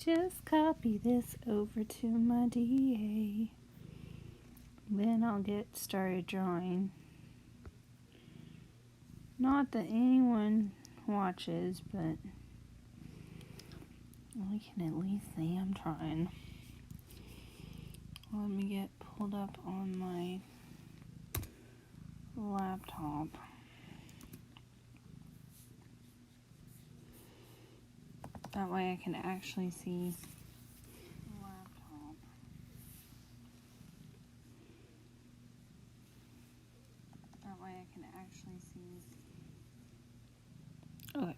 just copy this over to my DA. Then I'll get started drawing. Not that anyone watches, but I can at least say I'm trying. Let me get pulled up on my laptop. That way I can actually see the laptop. That way I can actually see. Okay.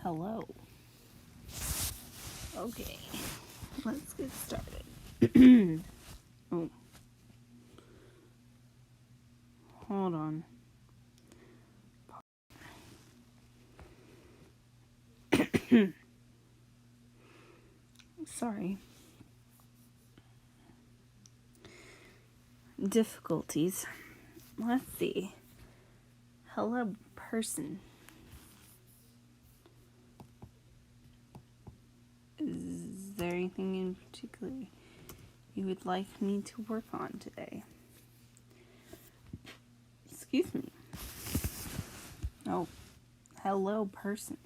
Hello. Okay. Let's get started. Oh. Hold on. Sorry. Difficulties. Let's see. Hello, person. Is there anything in particular you would like me to work on today? Excuse me. Oh, hello, person.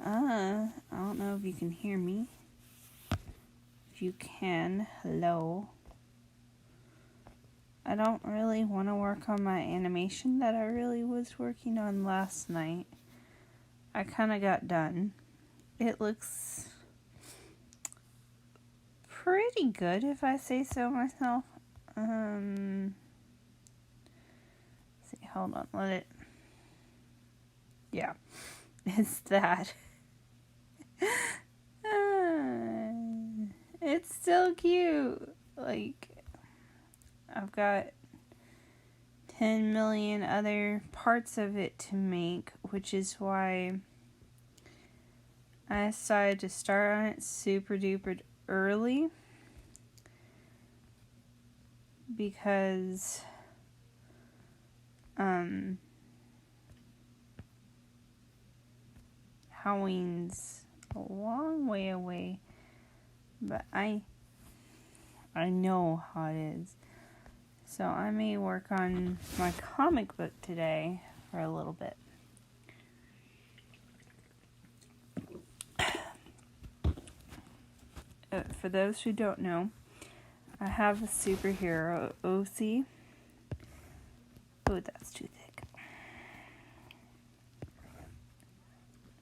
I don't know if you can hear me. If you can, hello. I don't really want to work on my animation that I really was working on last night. I kind of got done. It looks pretty good, if I say so myself. See, hold on, let it. Yeah, it's that. It's still cute. Like, I've got 10 million other parts of it to make, which is why I decided to start on it super duper early, because Halloween's a long way away, but I know how it is. So I may work on my comic book today for a little bit. For those who don't know, I have a superhero OC. Oh, that's too thick.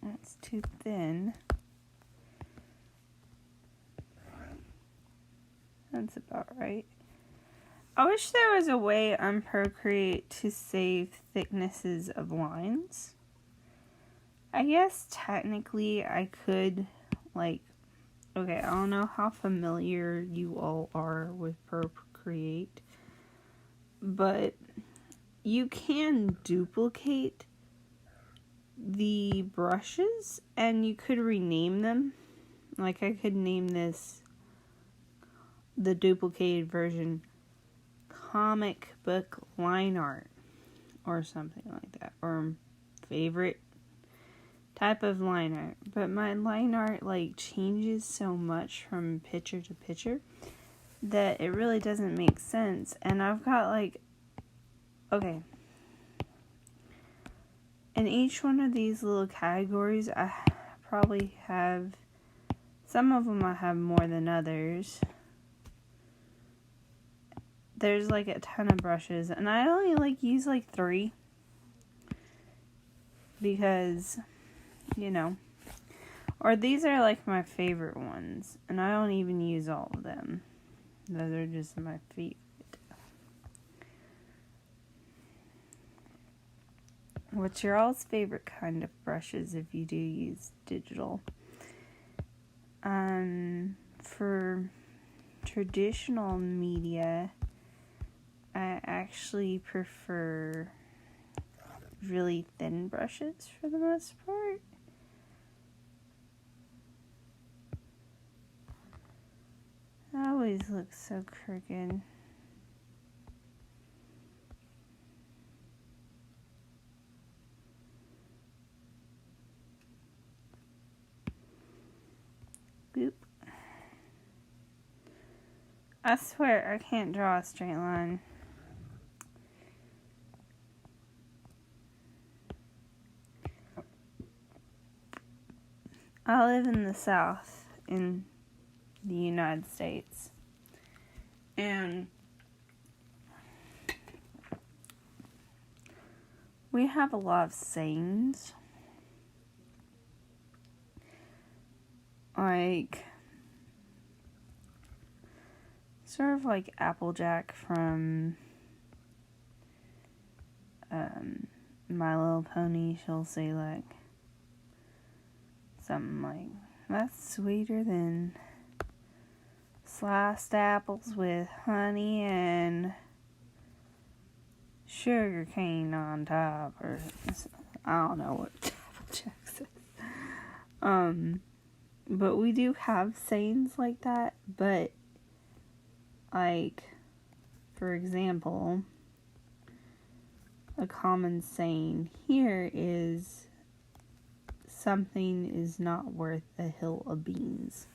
That's too thin. That's about right. I wish there was a way on Procreate to save thicknesses of lines. I guess technically I could, like, okay, I don't know how familiar you all are with Procreate, but you can duplicate the brushes and you could rename them. Like, I could name this, the duplicated version, comic book line art or something like that, or favorite type of line art. But my line art like changes so much from picture to picture that it really doesn't make sense. And I've got like, okay, in each one of these little categories I probably have, some of them I have more than others. There's like a ton of brushes, and I only like use like 3 because, you know, or these are like my favorite ones, and I don't even use all of them. Those are just my favorite. What's your all's favorite kind of brushes if you do use digital? For traditional media, I actually prefer really thin brushes for the most part. That always looks so crooked. I swear I can't draw a straight line. I live in the South in the United States. And we have a lot of sayings. Like, sort of like Applejack from My Little Pony. She'll say, like, something like, that's sweeter than sliced apples with honey and sugar cane on top, or I don't know what Applejack says. But we do have sayings like that, but, like, for example, a common saying here is, something is not worth a hill of beans.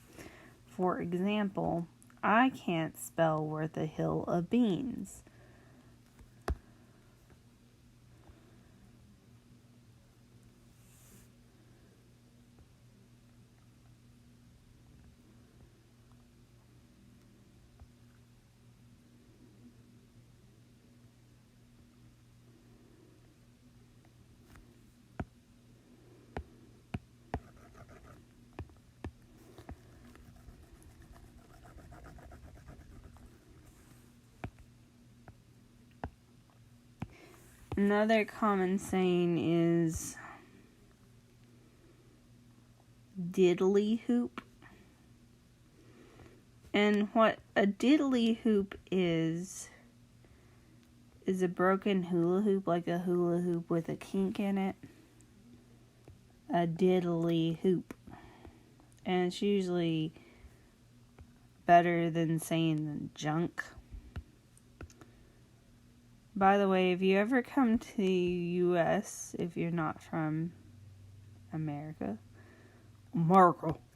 For example, I can't spell worth a hill of beans. Another common saying is diddly hoop. And what a diddly hoop is a broken hula hoop, like a hula hoop with a kink in it. A diddly hoop. And it's usually better than saying junk. By the way, if you ever come to the U.S., if you're not from America, from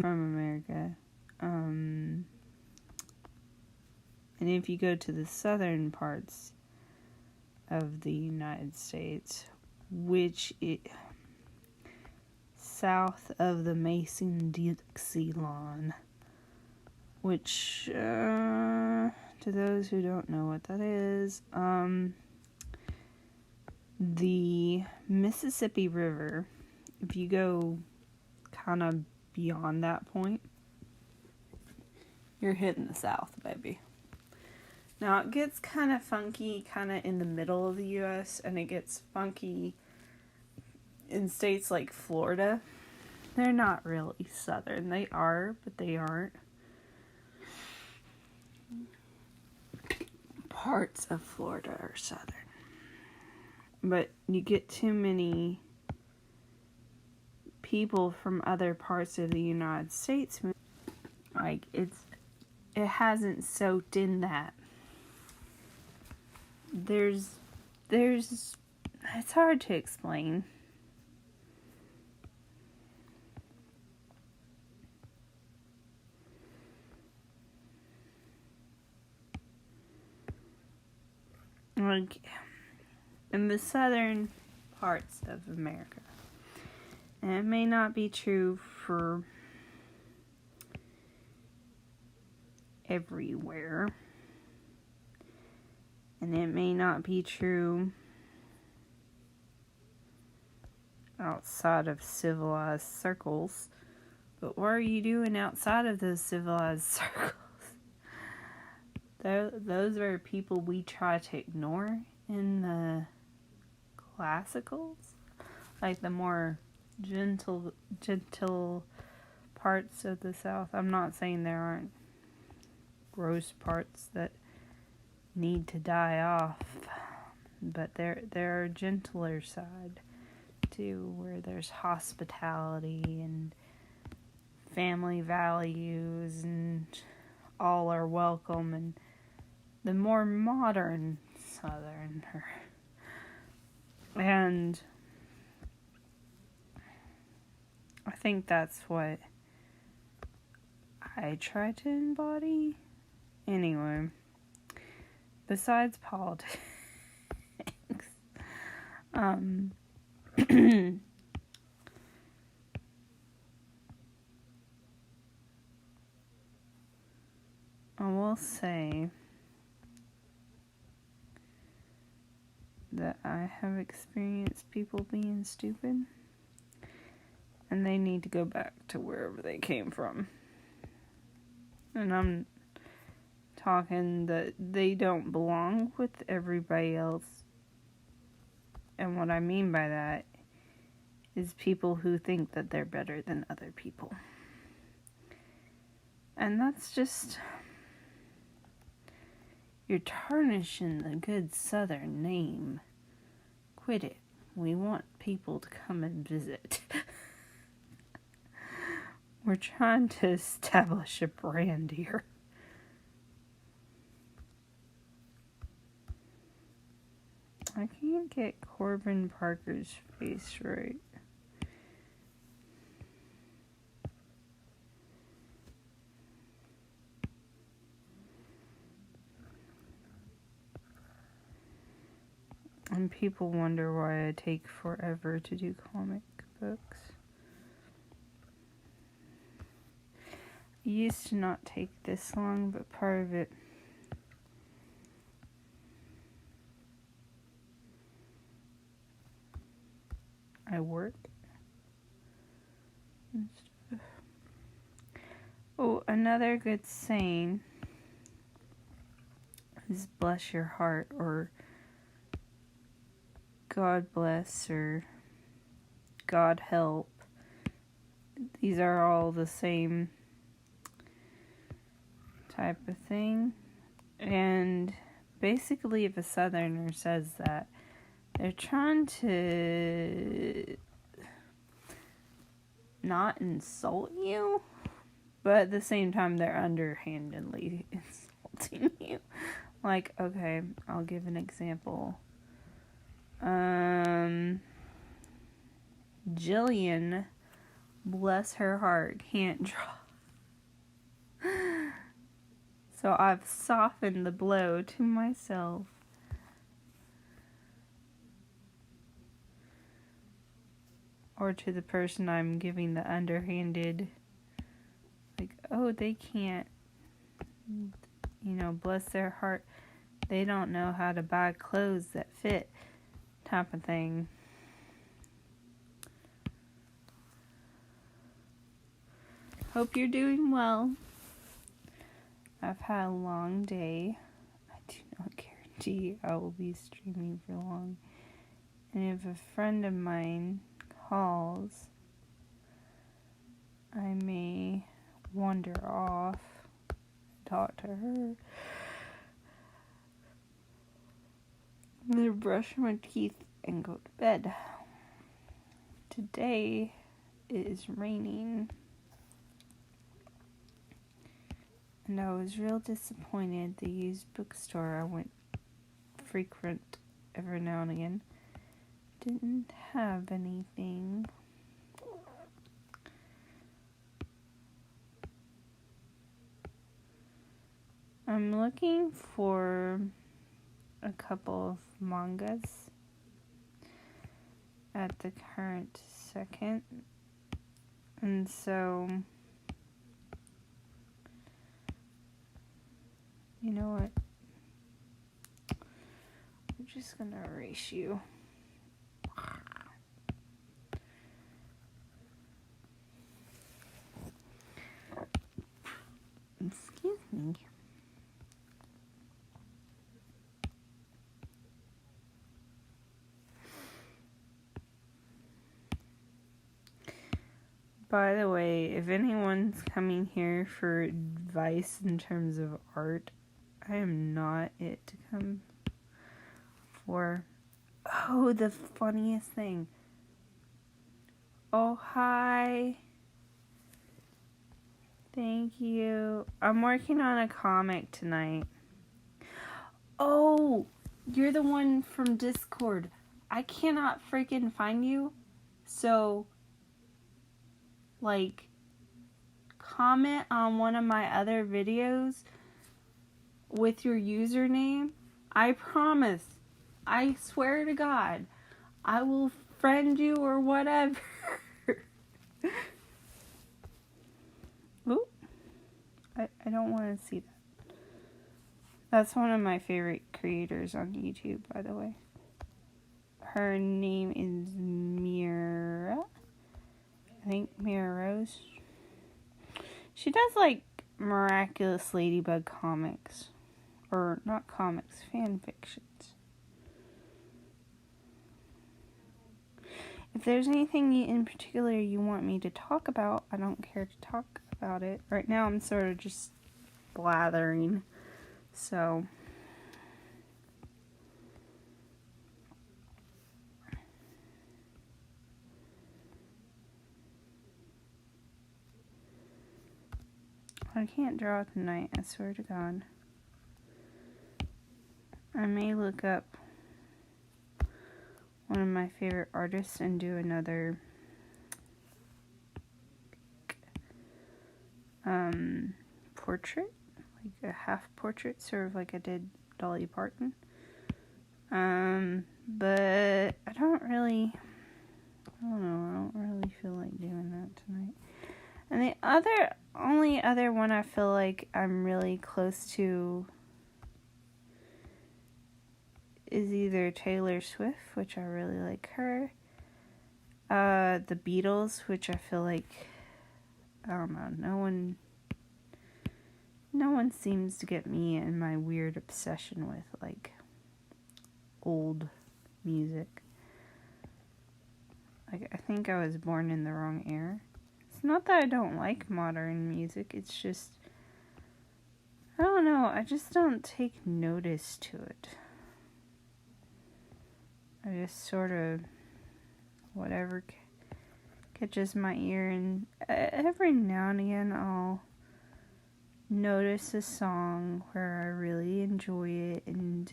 America, and if you go to the southern parts of the United States, which south of the Mason-Dixie line, which, to those who don't know what that is, the Mississippi River, if you go kind of beyond that point, you're hitting the South, baby. Now, it gets kind of funky kind of in the middle of the U.S., and it gets funky in states like Florida. They're not really southern. They are, but they aren't. Parts of Florida are southern. But you get too many people from other parts of the United States. Like, it hasn't soaked in that. It's hard to explain. Like, in the southern parts of America. And it may not be true for everywhere. And it may not be true outside of civilized circles. But what are you doing outside of those civilized circles? Those are people we try to ignore in the classicals. Like the more gentle parts of the South. I'm not saying there aren't gross parts that need to die off, but there are gentler side too, where there's hospitality and family values and all are welcome, and the more modern southerner. And I think that's what I try to embody. Anyway, besides politics, I will say that I have experienced people being stupid, and they need to go back to wherever they came from. And I'm talking that they don't belong with everybody else. And what I mean by that is people who think that they're better than other people. And that's just... You're tarnishing the good Southern name. Quit it. We want people to come and visit. We're trying to establish a brand here. I can't get Corbin Parker's face right. And people wonder why I take forever to do comic books. It used to not take this long, but part of it I work and stuff. Oh, another good saying is bless your heart, or God bless, or God help. These are all the same type of thing. And basically, if a Southerner says that, they're trying to not insult you, but at the same time, they're underhandedly insulting you. Like, okay, I'll give an example. Jillian, bless her heart, can't draw. So I've softened the blow to myself. Or to the person I'm giving the underhanded, like, oh, they can't, bless their heart. They don't know how to buy clothes that fit, type of thing. Hope you're doing well. I've had a long day. I do not guarantee I will be streaming for long. And if a friend of mine calls, I may wander off, talk to her, then brush my teeth and go to bed. Today it is raining, and I was real disappointed. The used bookstore I went frequent every now and again didn't have anything. I'm looking for a couple of mangas at the current second, and so you know what, I'm just gonna erase you. Excuse me. By the way, if anyone's coming here for advice in terms of art, I am not it to come for. Oh, the funniest thing. Oh, hi. Thank you. I'm working on a comic tonight. Oh, you're the one from Discord. I cannot freaking find you. So, comment on one of my other videos with your username, I promise, I swear to God, I will friend you or whatever. Ooh, I don't want to see that. That's one of my favorite creators on YouTube, by the way. Her name is Mira. I think Mira Rose. She does like Miraculous Ladybug comics. Or not comics, fan fictions. If there's anything in particular you want me to talk about, I don't care to talk about it. Right now I'm sort of just blathering. So I can't draw tonight, I swear to God. I may look up one of my favorite artists and do another portrait, like a half portrait, sort of like I did Dolly Parton. But I don't really feel like doing that tonight. And the only other one I feel like I'm really close to is either Taylor Swift, which I really like her, the Beatles, which I feel like, I don't know, no one seems to get me and my weird obsession with, like, old music. Like, I think I was born in the wrong era. It's not that I don't like modern music, it's just, I don't know, I just don't take notice to it. I just sort of, whatever catches my ear, and every now and again I'll notice a song where I really enjoy it and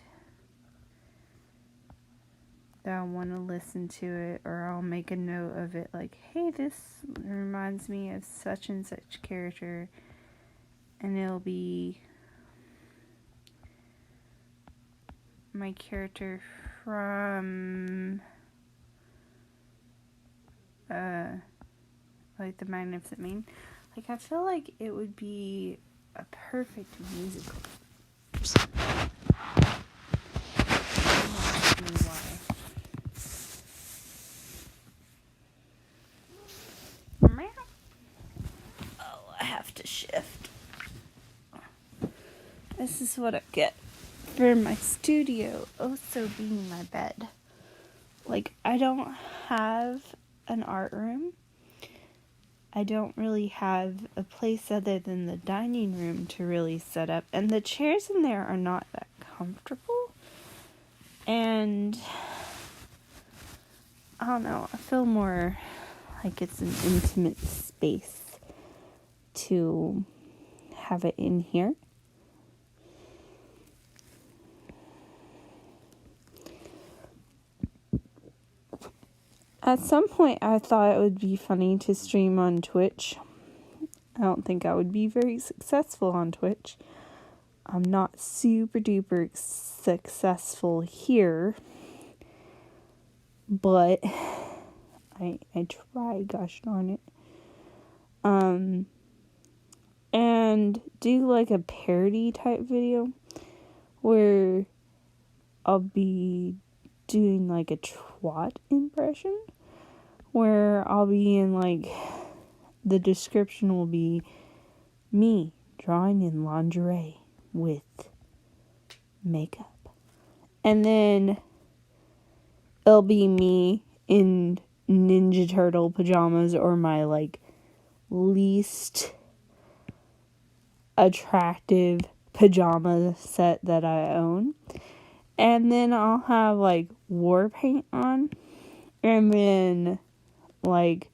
that I want to listen to it, or I'll make a note of it, like, hey, this reminds me of such and such character, and it'll be my character from like The Magnificent Maid. Like, I feel like it would be a perfect musical or something. Oh, I have to shift. This is what I get for my studio also being my bed. Like, I don't have an art room. I don't really have a place other than the dining room to really set up. And the chairs in there are not that comfortable. And I don't know, I feel more like it's an intimate space to have it in here. At some point, I thought it would be funny to stream on Twitch. I don't think I would be very successful on Twitch. I'm not super duper successful here. But I try, gosh darn it. And do like a parody type video where I'll be doing like a twat impression, where I'll be in, like, the description will be me drawing in lingerie with makeup. And then it'll be me in Ninja Turtle pajamas, or my, like, least attractive pajama set that I own. And then I'll have, like, war paint on. And then, like,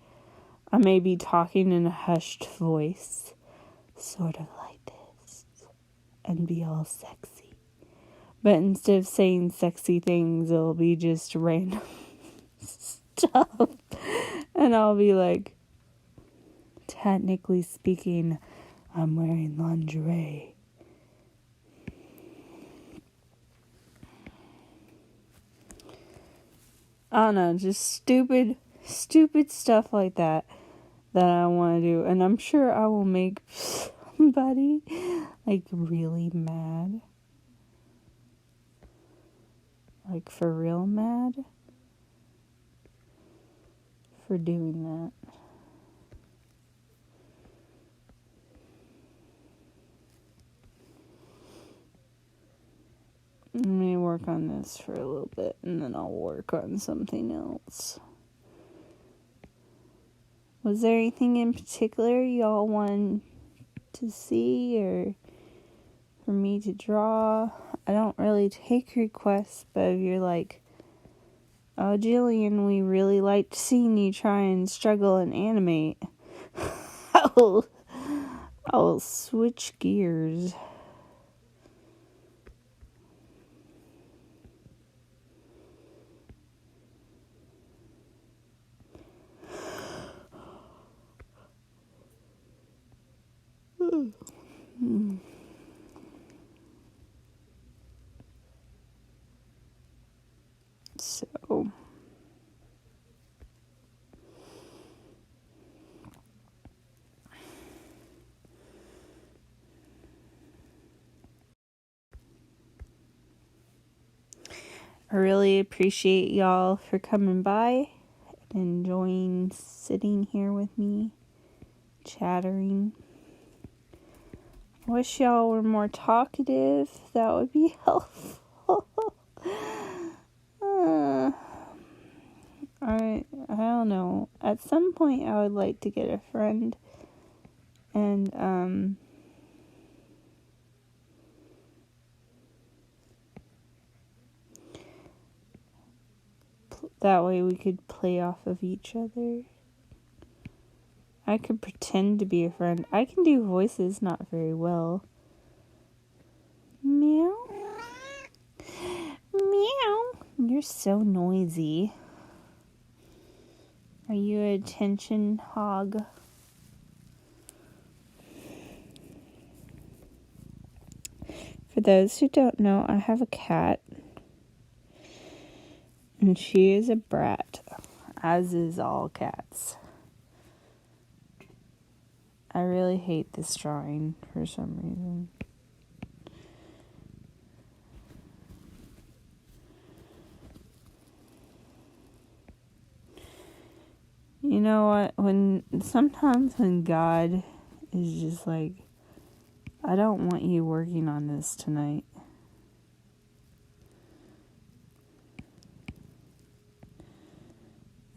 I may be talking in a hushed voice, sort of like this, and be all sexy. But instead of saying sexy things, it'll be just random stuff. And I'll be like, technically speaking, I'm wearing lingerie. I don't know, just stupid stuff like that I want to do. And I'm sure I will make somebody, like, really mad. Like, for real mad. For doing that. Let me work on this for a little bit, and then I'll work on something else. Was there anything in particular y'all want to see or for me to draw? I don't really take requests, but if you're like, oh, Jillian, we really liked seeing you try and struggle and animate, I'll switch gears. So, I really appreciate y'all for coming by and enjoying sitting here with me, chattering. I wish y'all were more talkative. That would be helpful. I don't know. At some point, I would like to get a friend, and that way we could play off of each other. I could pretend to be a friend. I can do voices not very well. Meow. Meow. You're so noisy. Are you an attention hog? For those who don't know, I have a cat. And she is a brat, as is all cats. I really hate this drawing for some reason. You know what? Sometimes when God is just like, I don't want you working on this tonight.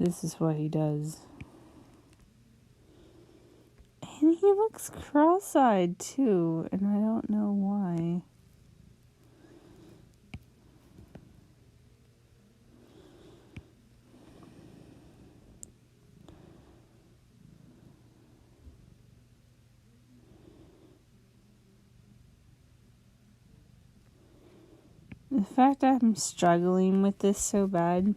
This is what he does. And he looks cross-eyed too, and I don't know why. The fact that I'm struggling with this so bad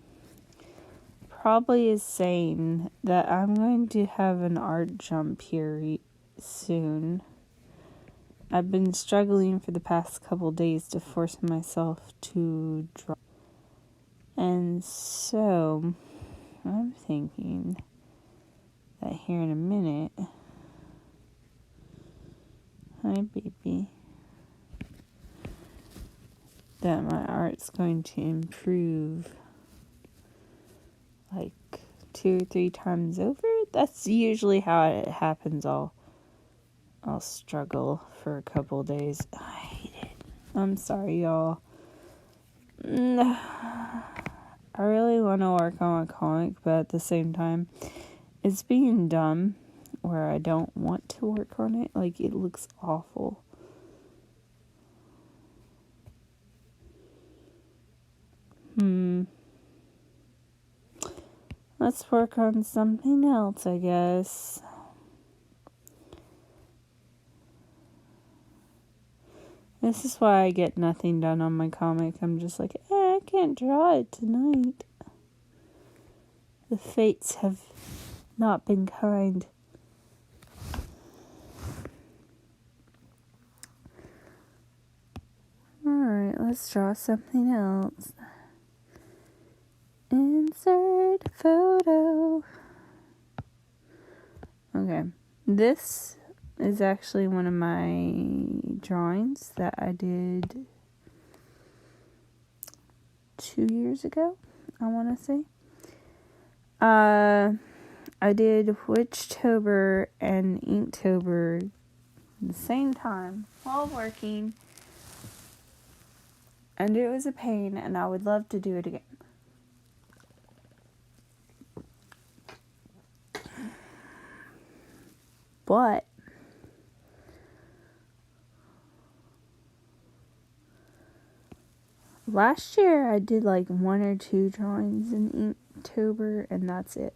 probably is saying that I'm going to have an art jump here soon. I've been struggling for the past couple days to force myself to draw. And so, I'm thinking that here in a minute, hi baby, that my art's going to improve like 2 or 3 times over. That's usually how it happens. I'll struggle for a couple days. I hate it. I'm sorry, y'all. I really want to work on a comic, but at the same time, it's being dumb where I don't want to work on it. Like, it looks awful. Let's work on something else, I guess. This is why I get nothing done on my comic. I'm just like, I can't draw it tonight. The fates have not been kind. let's draw something else. Insert photo. Okay, this is actually one of my drawings that I did 2 years ago, I want to say. I did Witchtober and Inktober at the same time while working, and it was a pain, and I would love to do it again. But last year I did like 1 or 2 drawings in Inktober, and that's it.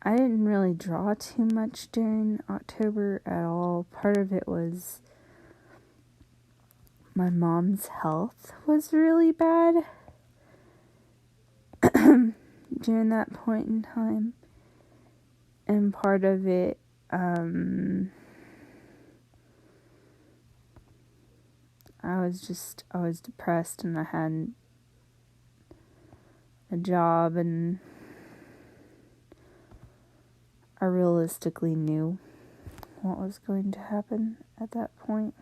I didn't really draw too much during October at all. Part of it was my mom's health was really bad during that point in time. And part of it, I was depressed, and I had a job, and I realistically knew what was going to happen at that point.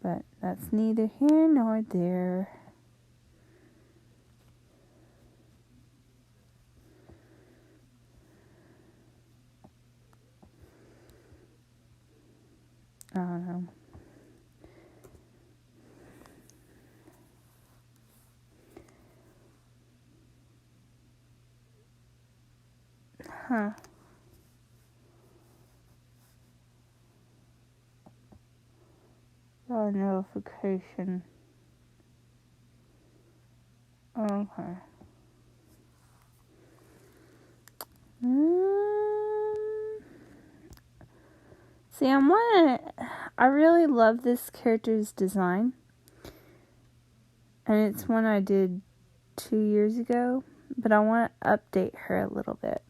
But that's neither here nor there. I don't know. Huh. Got a notification. Okay. See, I really love this character's design. And it's one I did 2 years ago, but I want to update her a little bit.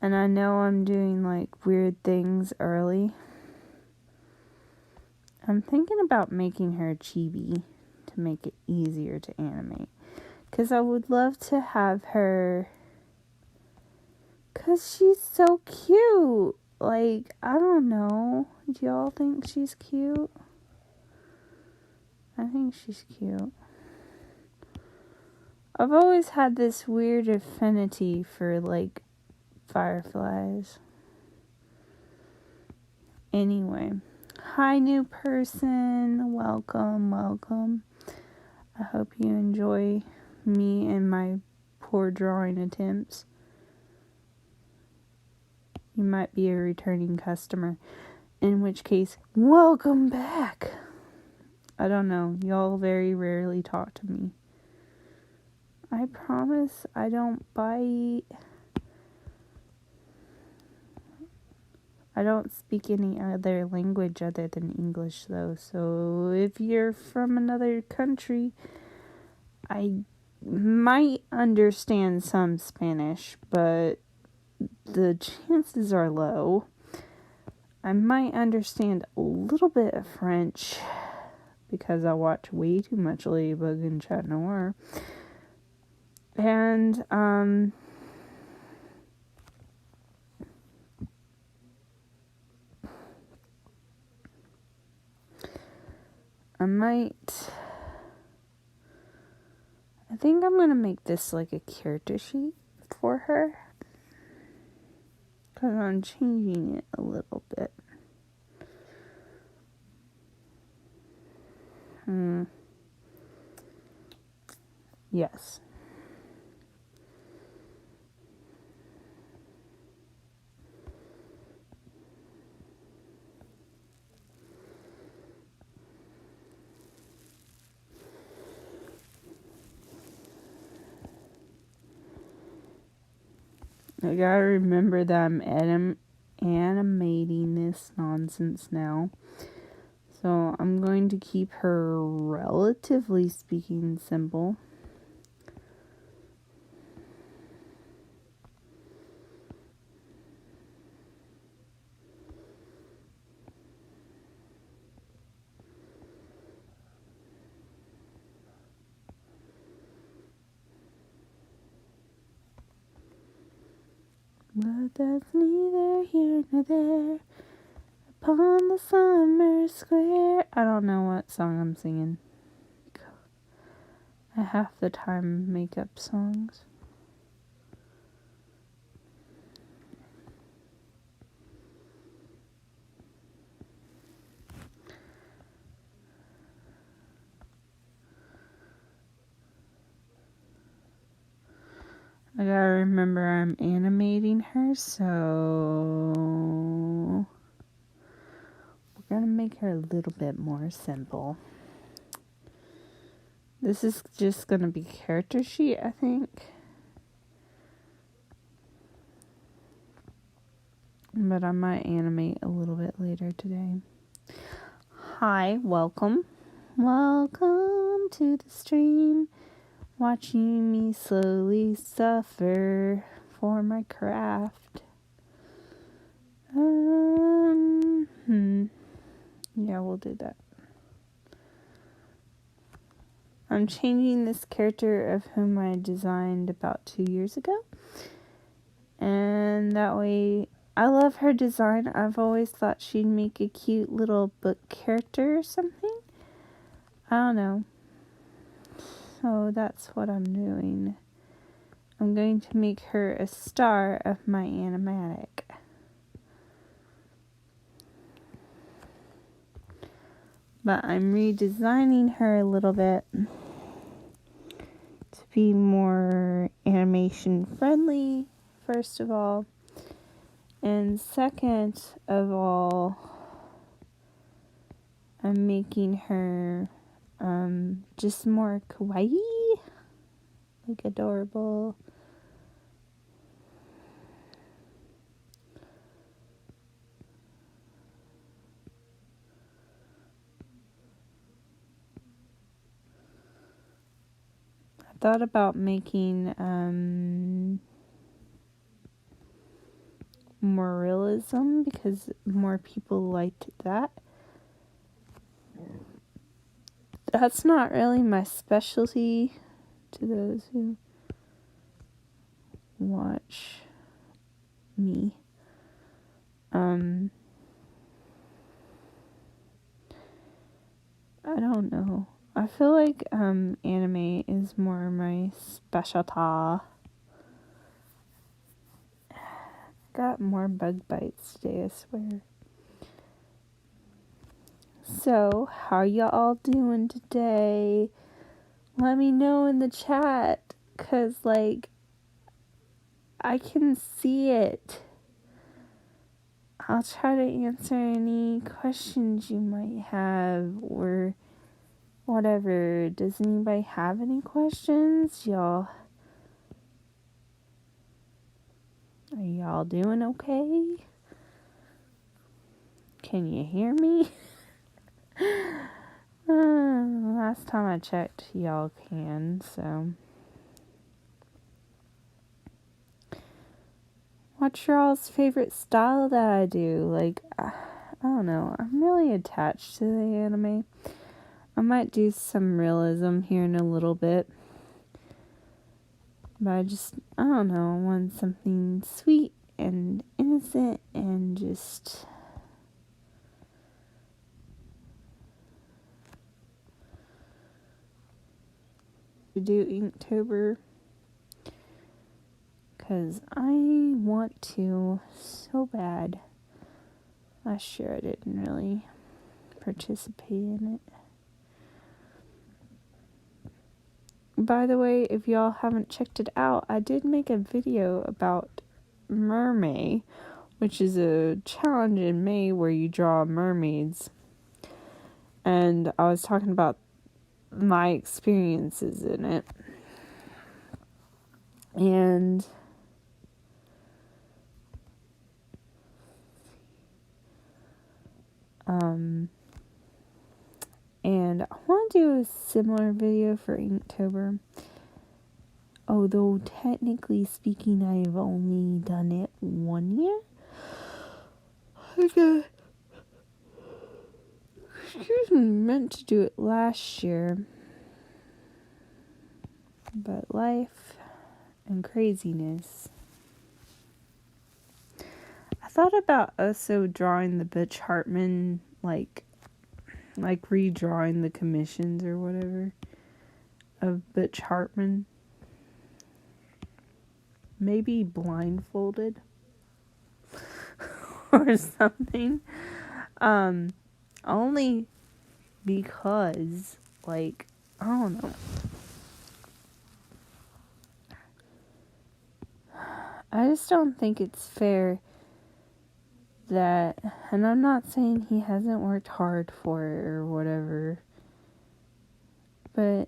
And I know I'm doing like weird things early. I'm thinking about making her chibi to make it easier to animate. Because I would love to have her, because she's so cute. Like, I don't know. Do y'all think she's cute? I think she's cute. I've always had this weird affinity for, like, fireflies. Anyway. Hi, new person. Welcome. I hope you enjoy me and my poor drawing attempts. You might be a returning customer, in which case, welcome back. I don't know, y'all very rarely talk to me. I promise I don't bite. I don't speak any other language other than English, though, so if you're from another country, I might understand some Spanish, but the chances are low. I might understand a little bit of French because I watch way too much Ladybug and Chat Noir. And, I think I'm going to make this like a character sheet for her. Because I'm changing it a little bit. Yes. I gotta remember that I'm animating this nonsense now. So I'm going to keep her, relatively speaking, simple. But that's neither here nor there. Upon the summer square. I don't know what song I'm singing. I half the time make up songs. I gotta remember I'm animating her, so we're gonna make her a little bit more simple. This is just gonna be character sheet, I think. But I might animate a little bit later today. Hi, welcome. Welcome to the stream. Watching me slowly suffer for my craft. Yeah, we'll do that. I'm changing this character of whom I designed about 2 years ago. And that way, I love her design. I've always thought she'd make a cute little book character or something. I don't know. So that's what I'm doing. I'm going to make her a star of my animatic. But I'm redesigning her a little bit to be more animation friendly, first of all. And second of all, I'm making her just more kawaii, like adorable. I thought about making more realism because more people liked that. That's not really my specialty, to those who watch me. I don't know. I feel like anime is more my specialty. Got more bug bites today, I swear. So, how y'all doing today? Let me know in the chat, 'cause like I can see it. I'll try to answer any questions you might have or whatever. Does anybody have any questions? Are y'all doing okay? Can you hear me? Last time I checked, y'all can, so. What's y'all's favorite style that I do? Like, I don't know. I'm really attached to the anime. I might do some realism here in a little bit. But I don't know. I want something sweet and innocent and just to do Inktober. Because I want to so bad. Last year I didn't really participate in it. By the way, if y'all haven't checked it out, I did make a video about Mermaid, which is a challenge in May where you draw mermaids. And I was talking about my experiences in it. And I want to do a similar video for Inktober. Although, technically speaking, I've only done it 1 year. Okay. Excuse me, meant to do it last year. But life and craziness thought about also drawing the Butch Hartman, like redrawing the commissions or whatever of Butch Hartman. Maybe blindfolded or something. Only because, like, I don't know. I just don't think it's fair that, and I'm not saying he hasn't worked hard for it or whatever, but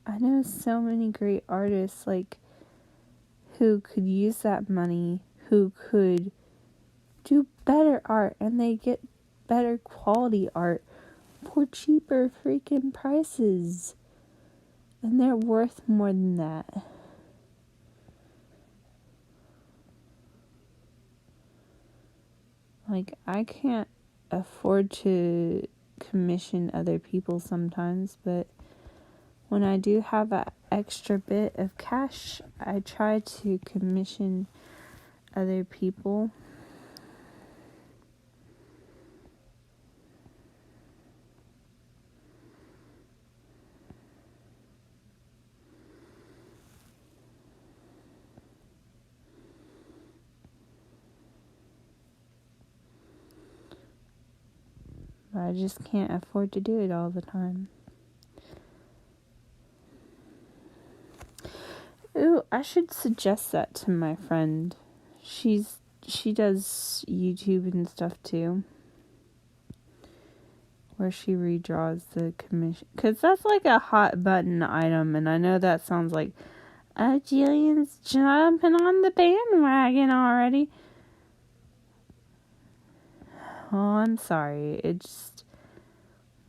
I know so many great artists, like, who could use that money, who could do better art, and they get better quality art for cheaper freaking prices, and they're worth more than that. Like, I can't afford to commission other people sometimes, but when I do have an extra bit of cash, I try to commission other people. But I just can't afford to do it all the time. Ooh, I should suggest that to my friend. She does YouTube and stuff too, where she redraws the commission. Because that's like a hot button item, and I know that sounds like, Jillian's jumping on the bandwagon already. Oh, I'm sorry. It's just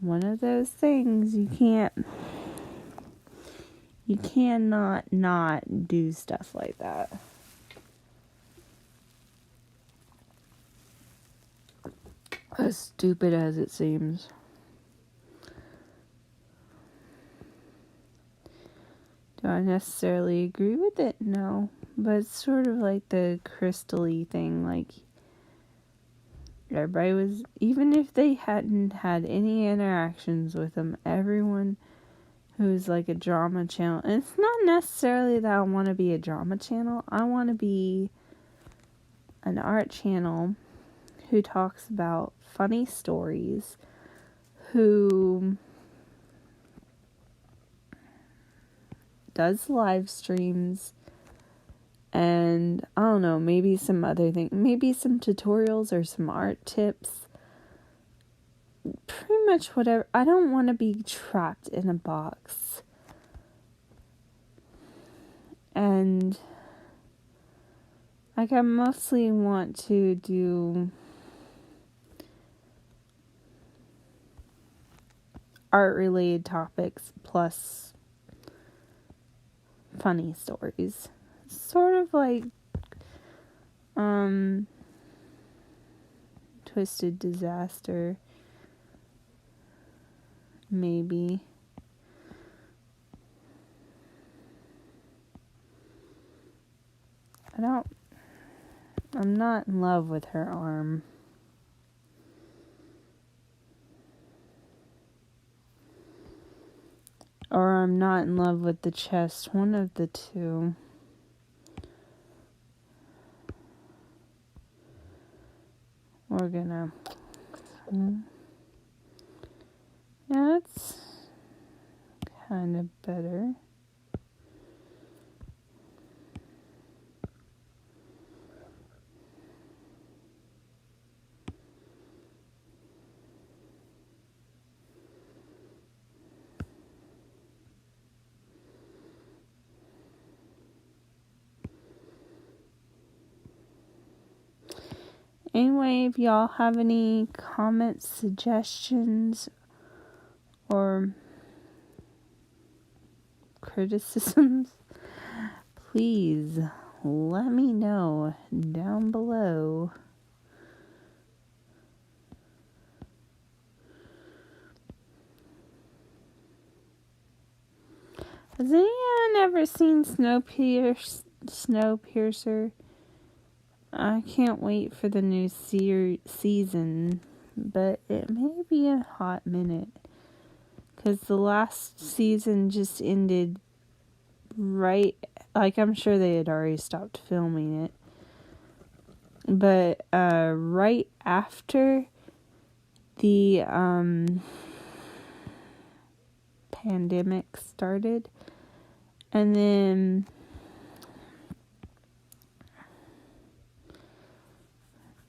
one of those things. You cannot not do stuff like that. As stupid as it seems. Do I necessarily agree with it? No. But it's sort of like the crystal-y thing. Like, everybody was, even if they hadn't had any interactions with them, everyone who's like a drama channel, and it's not necessarily that I want to be a drama channel. I want to be an art channel who talks about funny stories, who does live streams, and I don't know, maybe some other thing, maybe some tutorials or some art tips. Pretty much whatever. I don't want to be trapped in a box. And like, I mostly want to do art related topics plus funny stories. Sort of like Twisted Disaster, maybe. I'm not in love with her arm. Or I'm not in love with the chest. One of the two. We're gonna... Yeah, that's kind of better. Anyway, if y'all have any comments, suggestions, or criticisms, please let me know down below. Has anyone ever seen Snowpiercer? I can't wait for the new season, but it may be a hot minute. Because the last season just ended right, like I'm sure they had already stopped filming it. But right after the pandemic started, and then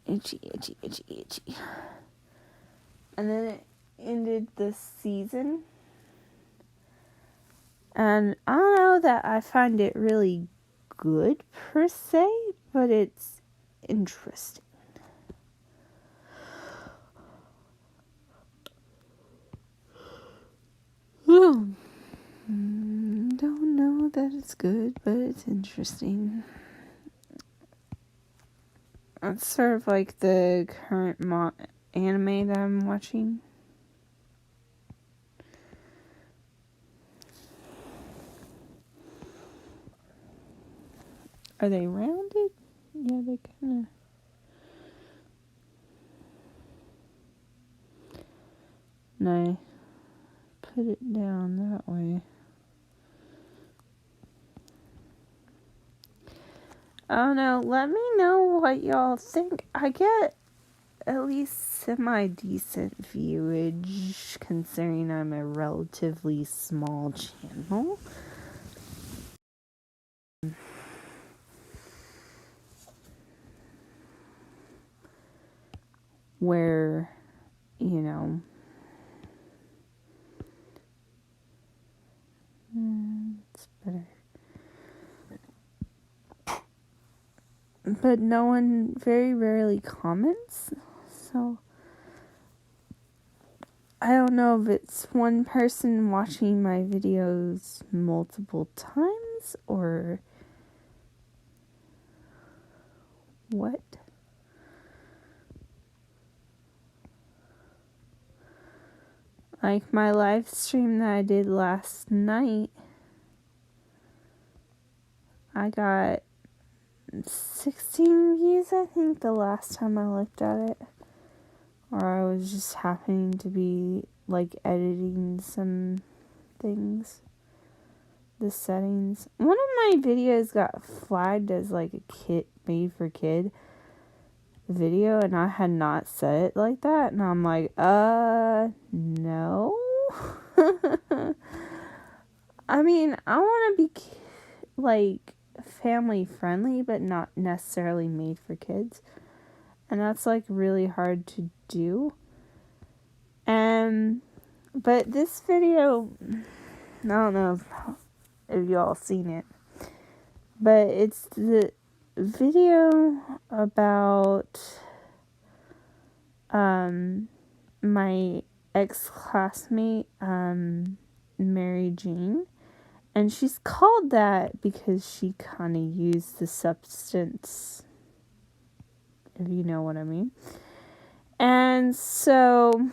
itchy. And then it ended the season. And I don't know that I find it really good per se, but it's interesting. Don't know that it's good, but it's interesting. It's sort of like the current anime that I'm watching. Are they rounded? Yeah, they kind of... No. Put it down that way. I don't know. Let me know what y'all think. I get at least semi-decent viewage, considering I'm a relatively small channel. Where, you know, it's better. But no one very rarely comments, so I don't know if it's one person watching my videos multiple times or what. Like my live stream that I did last night, I got 16 views, I think, the last time I looked at it. Or I was just happening to be, like, editing some things. The settings. One of my videos got flagged as, like, a kid, made for kid video, and I had not said it like that. And I'm like, no. I mean, I want to be, like, family friendly, but not necessarily made for kids. And that's, like, really hard to do. But this video, I don't know if y'all seen it, but it's the video about my ex-classmate, Mary Jane. And she's called that because she kind of used the substance, if you know what I mean. And so,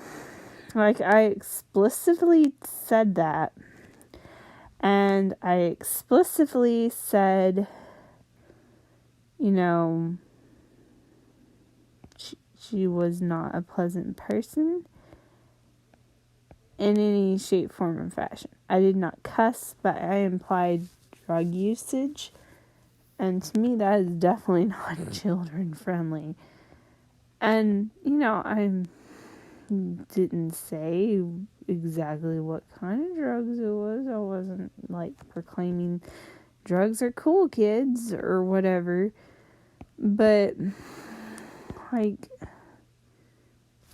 like, I explicitly said that. And I explicitly said, you know, she was not a pleasant person in any shape, form, or fashion. I did not cuss, but I implied drug usage. And to me, that is definitely not children friendly. And, you know, I didn't say exactly what kind of drugs it was. I wasn't, like, proclaiming drugs are cool, kids, or whatever. But, like,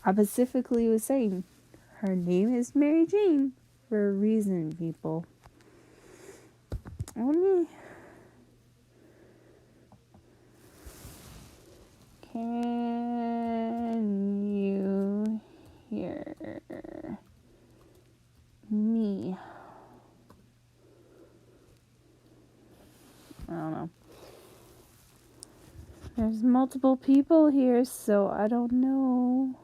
I specifically was saying, her name is Mary Jane for a reason, people. Let me... Can you hear me? I don't know. There's multiple people here, so I don't know.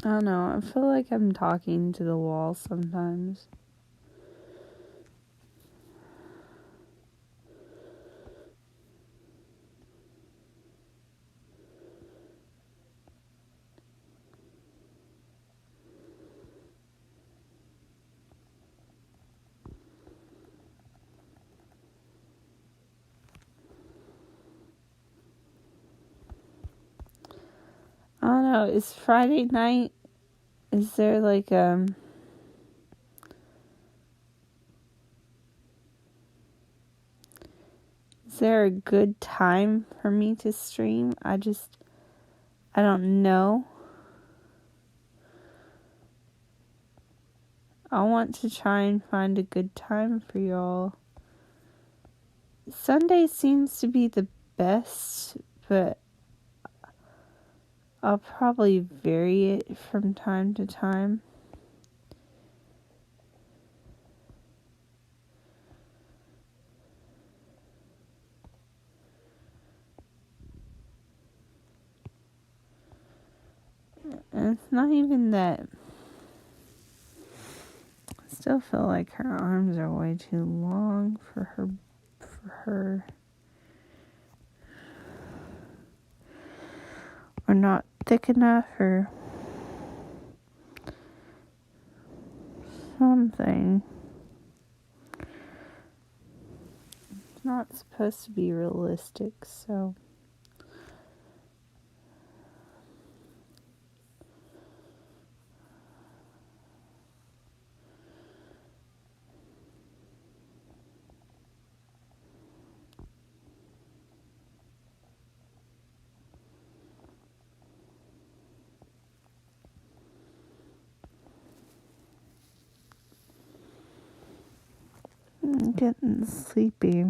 I don't know, I feel like I'm talking to the wall sometimes. I don't know, is Friday night, is there like, is there a good time for me to stream? I don't know. I want to try and find a good time for y'all. Sunday seems to be the best, but I'll probably vary it from time to time. And it's not even that. I still feel like her arms are way too long for her. Or not thick enough, or something. It's not supposed to be realistic, so. I'm getting sleepy.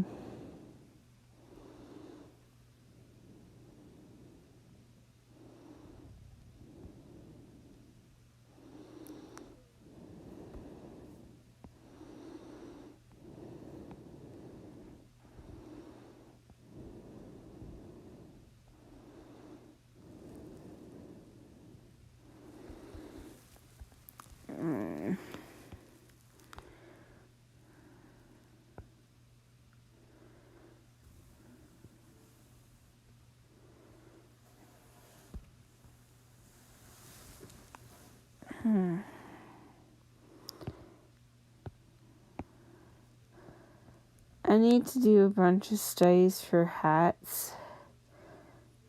I need to do a bunch of studies for hats,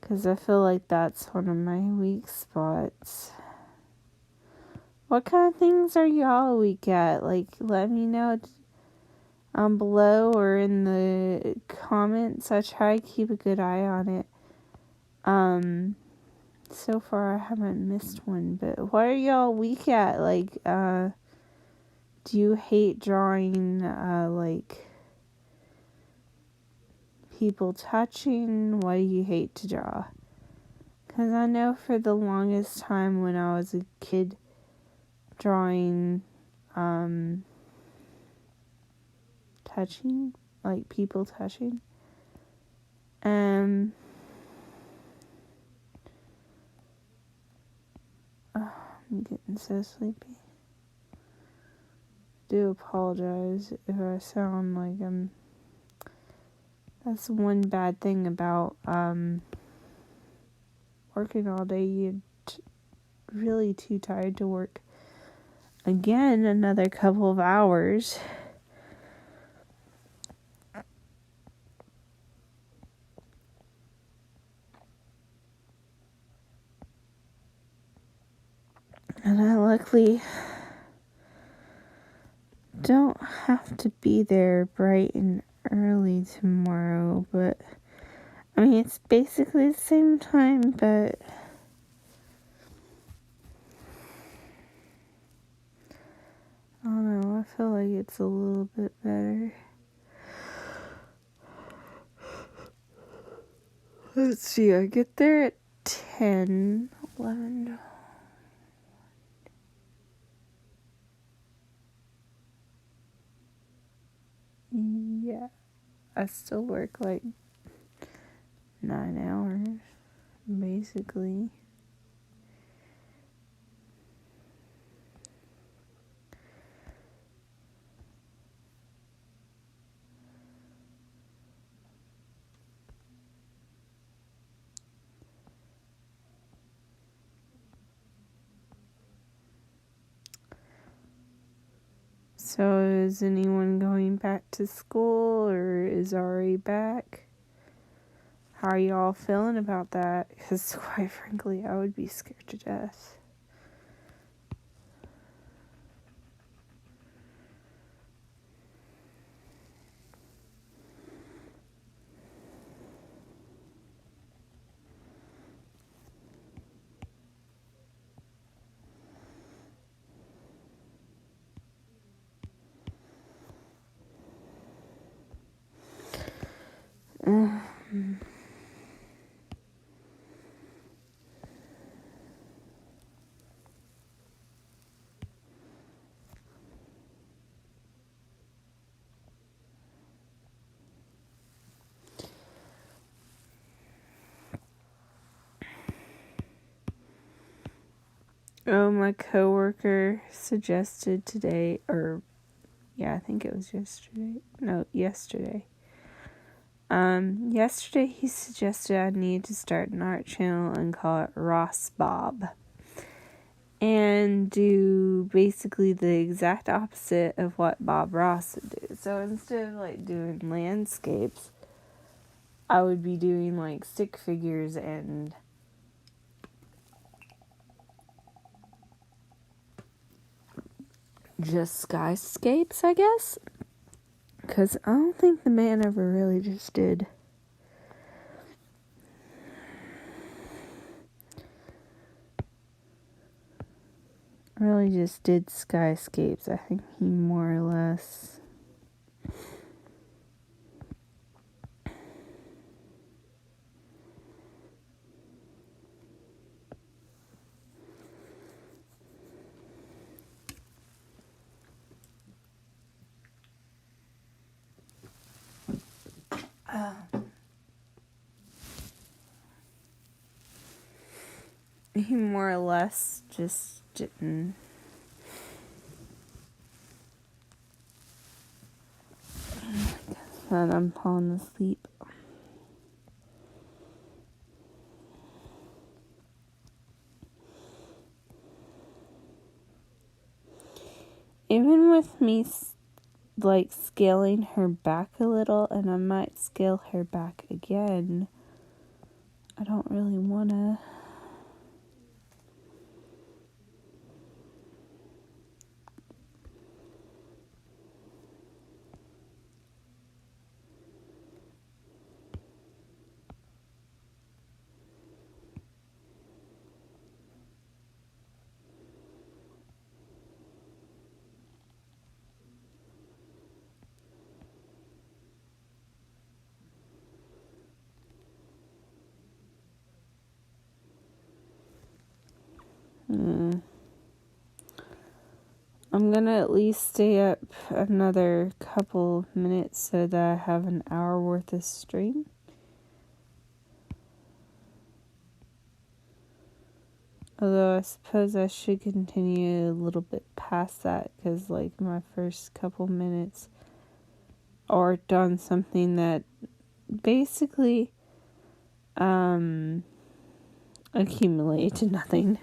because I feel like that's one of my weak spots. What kind of things are y'all weak at? Like, let me know below or in the comments. I try to keep a good eye on it. So far I haven't missed one, but what are y'all weak at? Like, do you hate drawing, like, people touching? What do you hate to draw? Because I know for the longest time when I was a kid, drawing, touching, like people touching, I'm getting so sleepy. Do apologize if I sound like that's one bad thing about working all day. You're really too tired to work again another couple of hours. And I luckily don't have to be there bright and early tomorrow, but I mean, it's basically the same time, but I don't know, I feel like it's a little bit better. Let's see, I get there at 10, 11. Yeah, I still work like 9 hours, basically. So is anyone going back to school, or is Ari back? How are y'all feeling about that? Because quite frankly, I would be scared to death. Oh, my coworker suggested today, I think it was yesterday. No, yesterday. Yesterday he suggested I need to start an art channel and call it Ross Bob. And do basically the exact opposite of what Bob Ross would do. So instead of doing landscapes, I would be doing stick figures and just skyscapes, I guess. Because I don't think the man ever really just did skyscapes. I think he more or less just didn't. And I'm falling asleep. Even with me scaling her back a little, and I might scale her back again, I don't really wanna. I'm gonna at least stay up another couple minutes so that I have an hour worth of stream. Although I suppose I should continue a little bit past that, because my first couple minutes are done something that basically accumulated to nothing.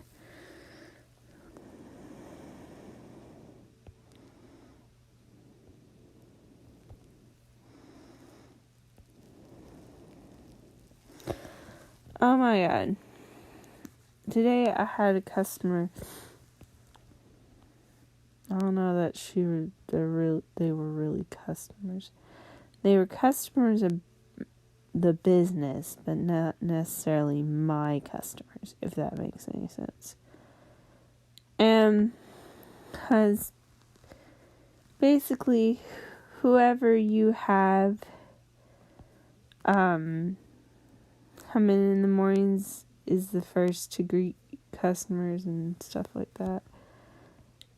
Oh my god. Today I had a customer. I don't know that they were really customers. They were customers of the business, but not necessarily my customers, if that makes any sense. And because basically whoever you have come in the mornings is the first to greet customers and stuff like that.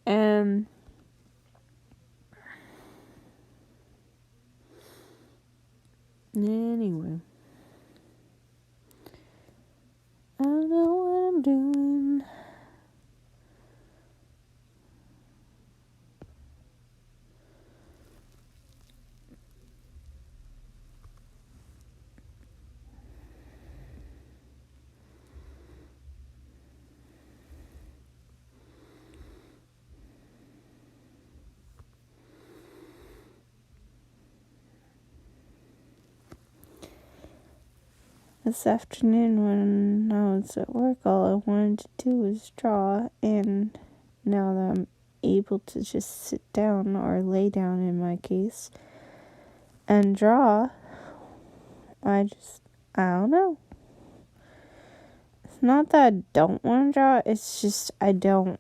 And anyway, I don't know what I'm doing. This afternoon when I was at work, all I wanted to do was draw, and now that I'm able to just sit down, or lay down in my case, and draw, I don't know. It's not that I don't want to draw, it's just I'm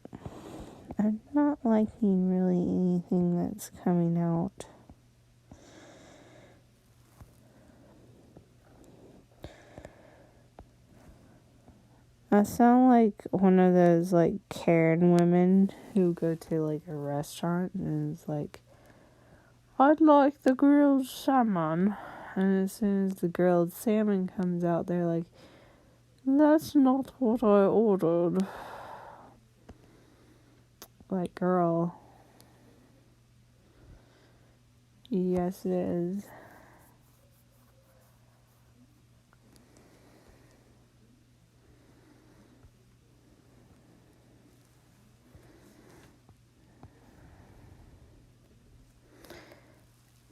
not liking really anything that's coming out. I sound like one of those, like, Karen women who go to, like, a restaurant and is like, I'd like the grilled salmon. And as soon as the grilled salmon comes out, they're like, that's not what I ordered. Like, girl. Yes, it is.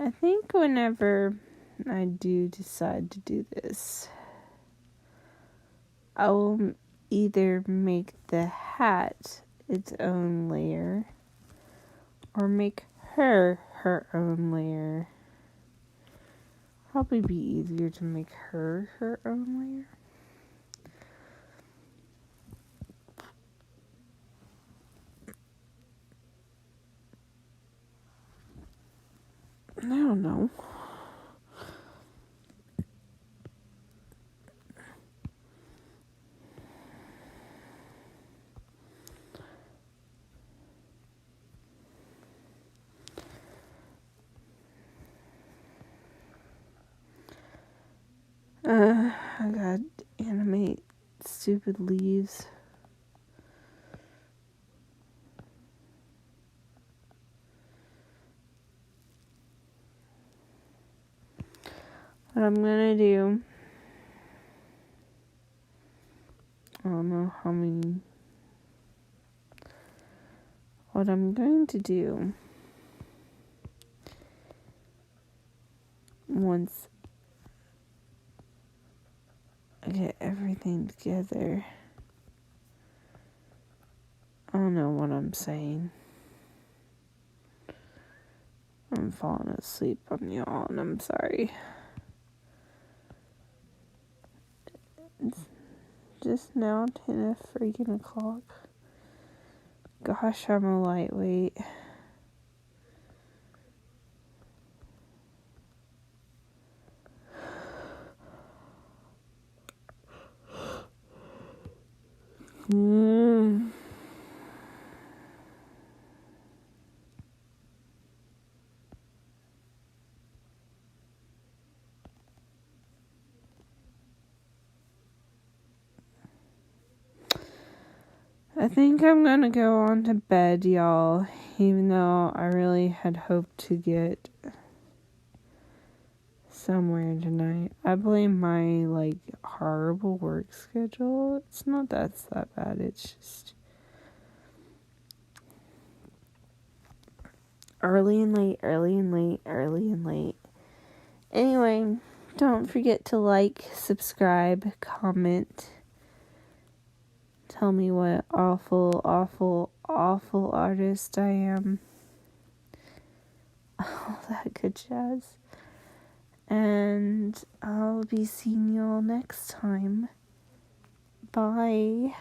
I think whenever I do decide to do this, I will either make the hat its own layer or make her own layer. Probably be easier to make her own layer. I don't know. I gotta animate stupid leaves. What I'm gonna do, I don't know how many. What I'm going to do, once I get everything together, I don't know what I'm saying. I'm falling asleep on y'all, and I'm sorry. It's just now 10 o'clock. Gosh, I'm a lightweight. I think I'm gonna go on to bed, y'all, even though I really had hoped to get somewhere tonight. I blame my, horrible work schedule. It's not that bad, it's just early and late. Anyway, don't forget to like, subscribe, comment. Tell me what awful artist I am. All that good jazz. And I'll be seeing y'all next time. Bye.